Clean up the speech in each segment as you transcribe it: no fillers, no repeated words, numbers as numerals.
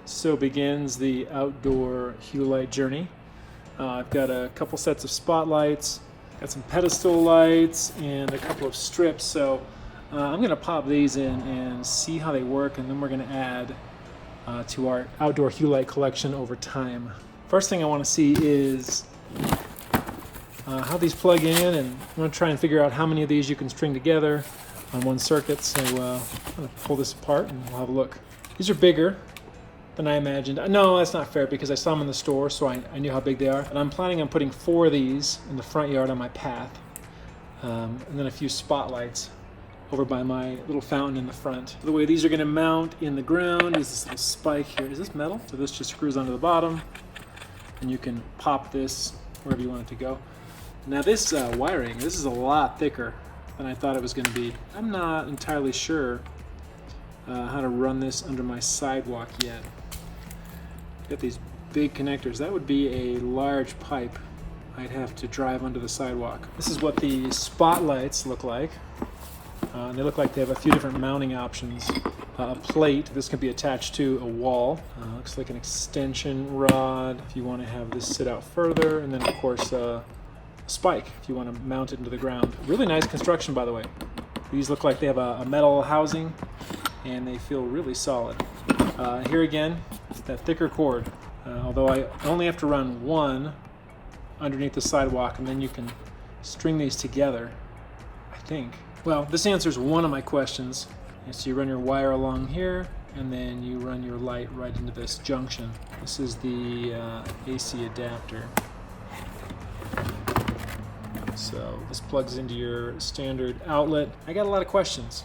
So begins the outdoor hue light journey. I've got a couple sets of spotlights, got some pedestal lights, and a couple of strips. So I'm going to pop these in and see how they work, and then we're going to add to our outdoor hue light collection over time. First thing I want to see is how these plug in, and I'm going to try and figure out how many of these you can string together on one circuit. So I'm going to pull this apart and we'll have a look. These are bigger than I imagined. No, that's not fair because I saw them in the store, so I knew how big they are. And I'm planning on putting 4 of these in the front yard on my path, and then a few spotlights over by my little fountain in the front. The way these are going to mount in the ground is this little spike here. Is this metal? So this just screws onto the bottom, and you can pop this wherever you want it to go. Now this wiring, this is a lot thicker than I thought it was going to be. I'm not entirely sure how to run this under my sidewalk yet. Got these big connectors. That would be a large pipe I'd have to drive under the sidewalk. This is what the spotlights look like. They look like they have a few different mounting options. A plate, this can be attached to a wall. Looks like an extension rod if you want to have this sit out further, and then of course a spike if you want to mount it into the ground. Really nice construction, by the way. These look like they have a metal housing, and they feel really solid. Here again, it's that thicker cord, although I only have to run one underneath the sidewalk, and then you can string these together, I think. Well, this answers one of my questions. So you run your wire along here, and then you run your light right into this junction. This is the AC adapter. So this plugs into your standard outlet. I got a lot of questions,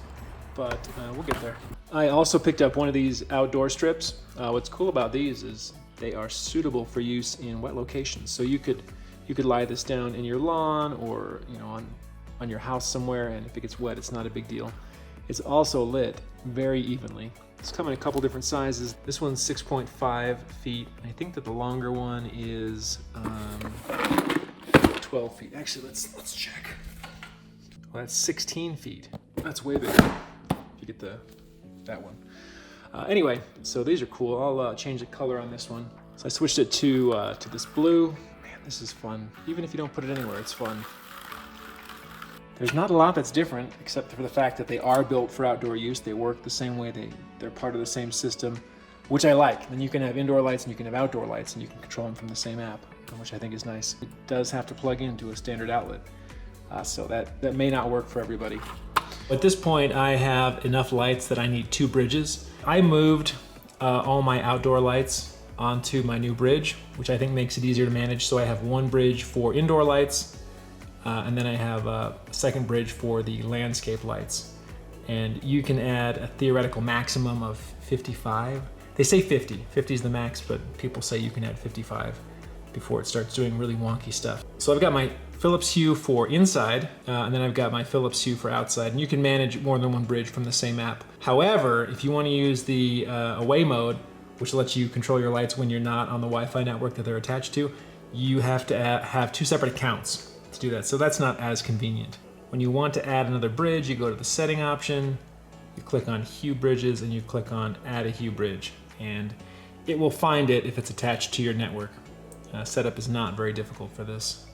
but we'll get there. I also picked up one of these outdoor strips. What's cool about these is they are suitable for use in wet locations. So you could lie this down in your lawn, or on your house somewhere, and if it gets wet, it's not a big deal. It's also lit very evenly. It's come in a couple different sizes. This one's 6.5 feet. I think that the longer one is 12 feet. Actually, let's check. Well, that's 16 feet. That's way bigger. If you get that one. Anyway, so these are cool. I'll change the color on this one. So I switched it to this blue. Man, this is fun. Even if you don't put it anywhere, it's fun. There's not a lot that's different, except for the fact that they are built for outdoor use. They work the same way. They're part of the same system, which I like. Then you can have indoor lights and you can have outdoor lights, and you can control them from the same app, which I think is nice. It does have to plug into a standard outlet, so that may not work for everybody. At this point, I have enough lights that I need 2 bridges. I moved all my outdoor lights onto my new bridge, which I think makes it easier to manage. So I have 1 bridge for indoor lights, and then I have a second bridge for the landscape lights. And you can add a theoretical maximum of 55. They say 50. 50 is the max, but people say you can add 55 before it starts doing really wonky stuff. So I've got my Philips Hue for inside, and then I've got my Philips Hue for outside, and you can manage more than 1 bridge from the same app. However, if you want to use the away mode, which lets you control your lights when you're not on the Wi-Fi network that they're attached to, you have to have 2 separate accounts to do that, so that's not as convenient. When you want to add another bridge, you go to the setting option, you click on Hue Bridges, and you click on Add a Hue Bridge, and it will find it if it's attached to your network. Setup is not very difficult for this.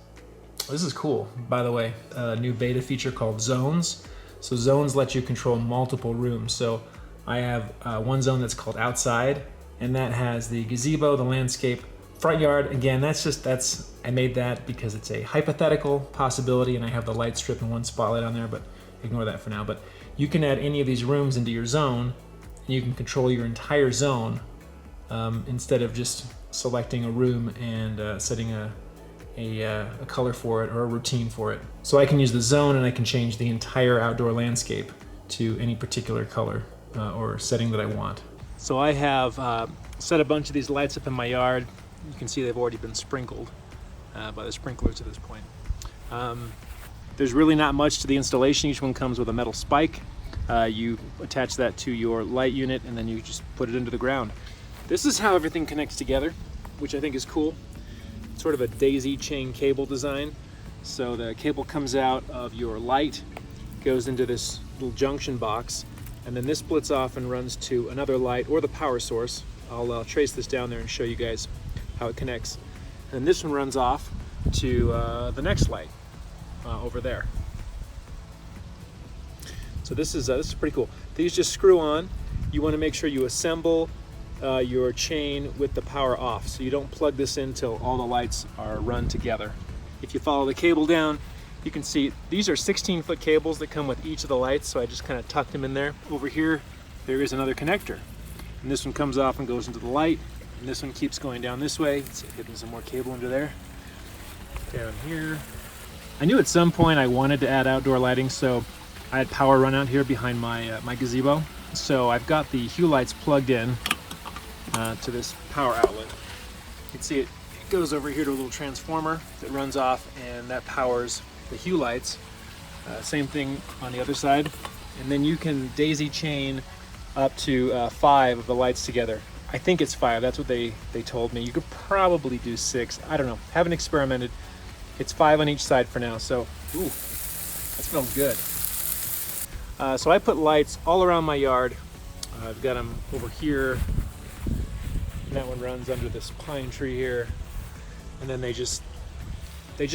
This is cool, by the way. A new beta feature called Zones. So Zones let you control multiple rooms. So I have one zone that's called Outside, and that has the gazebo, the landscape, front yard. Again, I made that because it's a hypothetical possibility, and I have the light strip and 1 spotlight on there, but ignore that for now. But you can add any of these rooms into your zone, and you can control your entire zone instead of just selecting a room and setting a color for it or a routine for it. So I can use the zone, and I can change the entire outdoor landscape to any particular color or setting that I want. So I have set a bunch of these lights up in my yard. You can see they've already been sprinkled by the sprinklers at this point. There's really not much to the installation. Each one comes with a metal spike. You attach that to your light unit, and then you just put it into the ground. This is how everything connects together, which I think is cool. It's sort of a daisy chain cable design. So the cable comes out of your light, goes into this little junction box, and then this splits off and runs to another light or the power source. I'll trace this down there and show you guys how it connects. And this one runs off to the next light over there. So this is pretty cool. These just screw on. You want to make sure you assemble your chain with the power off, so you don't plug this in till all the lights are run together. If you follow the cable down, you can see these are 16-foot cables that come with each of the lights, so I just kind of tucked them in there. Over here, there is another connector, and this one comes off and goes into the light, and this one keeps going down this way. It's hitting some more cable under there. Down here. I knew at some point I wanted to add outdoor lighting, so I had power run out here behind my my gazebo. So I've got the hue lights plugged in to this power outlet. You can see it goes over here to a little transformer that runs off, and that powers the hue lights. Same thing on the other side. And then you can daisy chain up to 5 of the lights together. I think it's 5, that's what they told me. You could probably do 6, I don't know, haven't experimented. It's 5 on each side for now, so, ooh, that smells good. So I put lights all around my yard. I've got them over here. And that one runs under this pine tree here. And then they just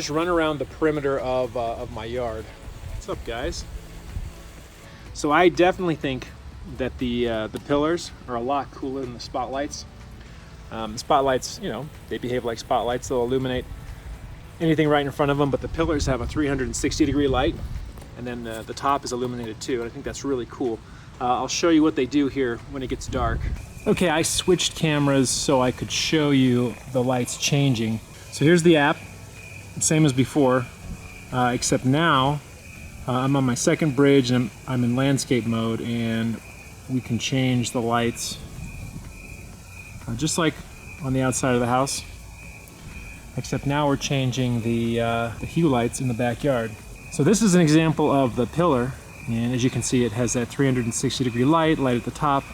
run around the perimeter of my yard. What's up, guys? So I definitely think that the pillars are a lot cooler than the spotlights. The spotlights, you know, they behave like spotlights. They'll illuminate anything right in front of them, but the pillars have a 360-degree light, and then the top is illuminated too, and I think that's really cool. I'll show you what they do here when it gets dark. Okay, I switched cameras so I could show you the lights changing. So here's the app, same as before, except now I'm on my second bridge and I'm in landscape mode, and we can change the lights just like on the outside of the house, except now we're changing the hue lights in the backyard. So this is an example of the pillar, and as you can see, it has that 360-degree light at the top.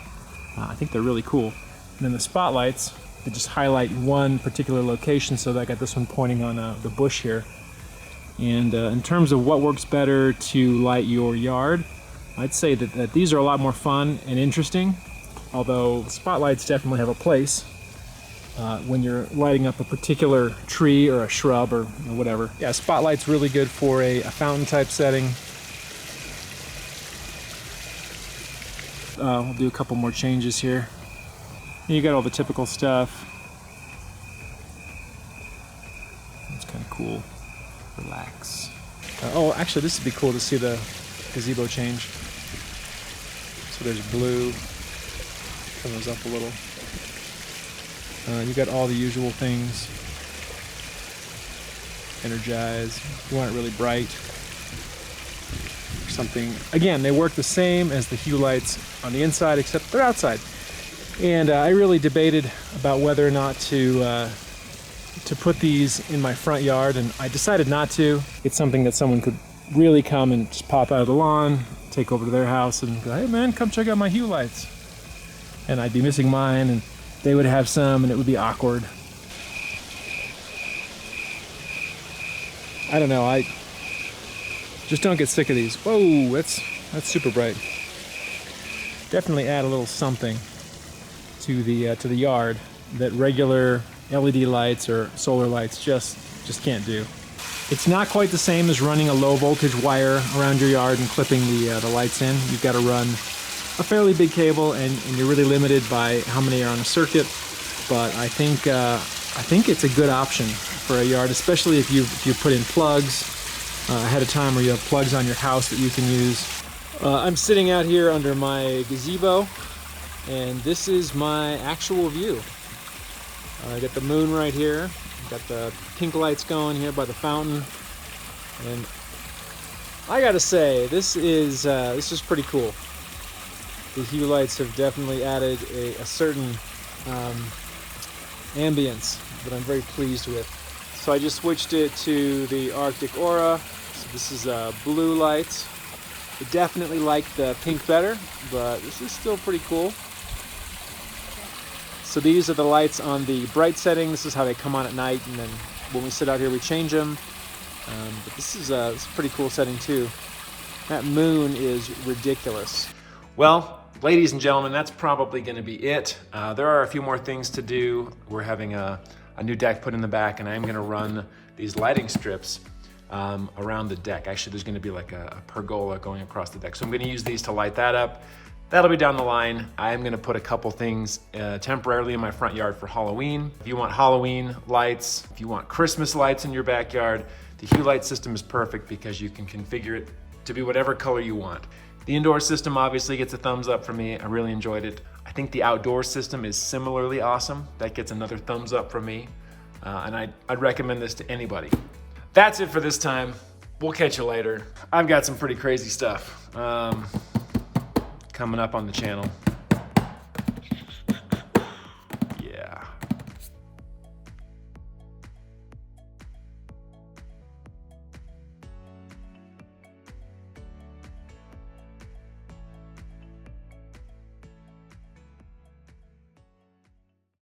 I think they're really cool. And then the spotlights, they just highlight one particular location, so I got this one pointing on the bush here. And in terms of what works better to light your yard, I'd say that these are a lot more fun and interesting, although spotlights definitely have a place when you're lighting up a particular tree or a shrub or whatever. Yeah, spotlight's really good for a fountain type setting. We'll do a couple more changes here. And you got all the typical stuff. It's kind of cool. Relax. Oh, actually, this would be cool to see the gazebo change. So there's blue. Turn those up a little. You got all the usual things. Energize. You want it really bright. Something. Again, they work the same as the hue lights on the inside, except they're outside. And I really debated about whether or not to put these in my front yard, and I decided not to. It's something that someone could really come and just pop out of the lawn, take over to their house, and go, "Hey man, come check out my hue lights." And I'd be missing mine, and they would have some, and it would be awkward. I don't know. I just don't get sick of these. Whoa, that's super bright. Definitely add a little something to the yard that regular LED lights or solar lights just can't do. It's not quite the same as running a low voltage wire around your yard and clipping the lights in. You've got to run a fairly big cable, and you're really limited by how many are on a circuit. But I think it's a good option for a yard, especially if you put in plugs ahead of time, or you have plugs on your house that you can use. I'm sitting out here under my gazebo, and this is my actual view. I got the moon right here, got the pink lights going here by the fountain, and I gotta say, this is pretty cool. The hue lights have definitely added a certain ambience that I'm very pleased with. So I just switched it to the Arctic Aura. So this is blue lights. I definitely like the pink better, but this is still pretty cool. So these are the lights on the bright setting. This is how they come on at night, and then when we sit out here we change them. But this is a pretty cool setting too. That moon is ridiculous. Well, ladies and gentlemen, that's probably gonna be it. There are a few more things to do. We're having a new deck put in the back, and I'm gonna run these lighting strips around the deck. Actually, there's gonna be like a pergola going across the deck. So I'm gonna use these to light that up. That'll be down the line. I'm gonna put a couple things temporarily in my front yard for Halloween. If you want Halloween lights, if you want Christmas lights in your backyard, the Hue light system is perfect because you can configure it to be whatever color you want. The indoor system obviously gets a thumbs up from me. I really enjoyed it. I think the outdoor system is similarly awesome. That gets another thumbs up from me. And I'd recommend this to anybody. That's it for this time. We'll catch you later. I've got some pretty crazy stuff coming up on the channel.